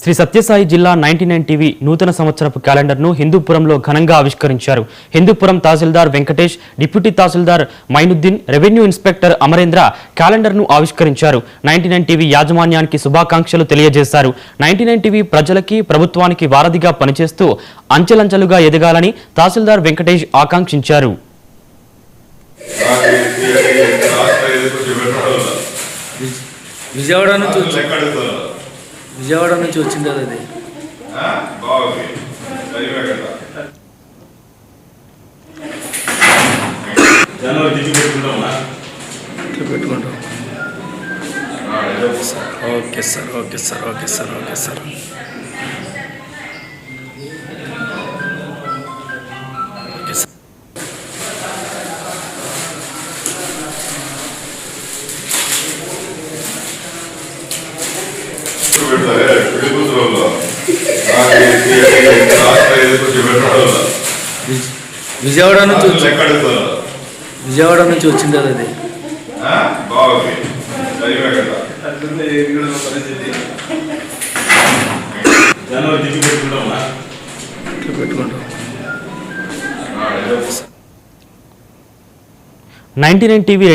శ్రీ సత్యసాయి జిల్లా 99 టీవీ నూతన సంవత్సరపు క్యాలెండర్ను హిందూపురంలో ఘనంగా ఆవిష్కరించారు. హిందూపురం తహసీల్దార్ వెంకటేష్, డిప్యూటీ తహసీల్దార్ మైనుద్దీన్, రెవెన్యూ ఇన్స్పెక్టర్ అమరేంద్ర క్యాలెండర్ను ఆవిష్కరించారు. 99 టీవీ యాజమాన్యానికి శుభాకాంక్షలు తెలియజేశారు. 99 టీవీ ప్రజలకి, ప్రభుత్వానికి వారధిగా పనిచేస్తూ అంచెలంచెలుగా ఎదగాలని తహసీల్దార్ వెంకటేష్ ఆకాంక్షించారు. విజయవాడ నుంచి వచ్చింది అది పెట్టుకుంటాం. Okay sir, okay sir, okay sir, okay sir. Vijayawada నుంచి వచ్చింది అది పెట్టుకుంటాం. 99 టీవీ